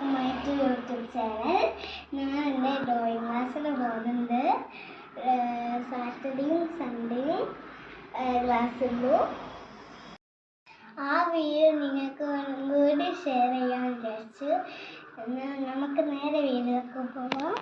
Welcome my to YouTube channel. ഞാൻ എൻ്റെ drawing ക്ലാസ്സിന് പോകുന്നുണ്ട്. സാറ്റർഡേയും സൺഡേയും ക്ലാസ്സുള്ളൂ. ആ വീഡിയോ നിങ്ങൾക്ക് കൂടി ഷെയർ ചെയ്യാൻ വിചാരിച്ചു. നമുക്ക് നേരെ വീഡിയോക്ക് പോവാം.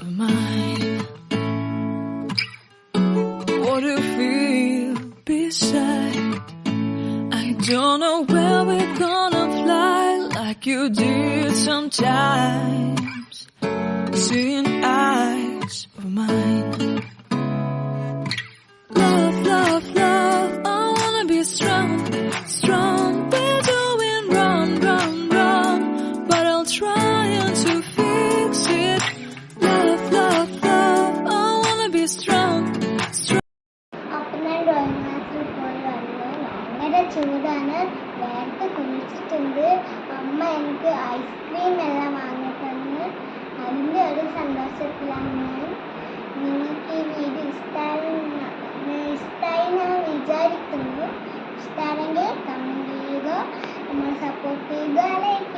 Of mine, what do you feel beside? I don't know where we're gonna fly like you did sometimes. Seeing eyes of mine, love, love, love. I wanna be strong, strong. We're doing wrong, wrong, wrong, but I'll try to fix it. ഭയങ്കര ചൂടാണ്. വേഗത്ത് കുളിച്ചിട്ടുണ്ട്. അമ്മ എനിക്ക് ice cream എല്ലാം വാങ്ങിത്തന്ന്. അതിൻ്റെ ഒരു സന്തോഷത്തിലാണ് ഞാൻ. നിങ്ങൾക്ക് ഈ വീഡിയോ ഇഷ്ടമായി ഞാൻ വിചാരിക്കുന്നു. ഇഷ്ടമാണെങ്കിൽ കമൻറ്റ് ചെയ്യുക, നമ്മൾ സപ്പോർട്ട് ചെയ്യുക, ലൈക്ക്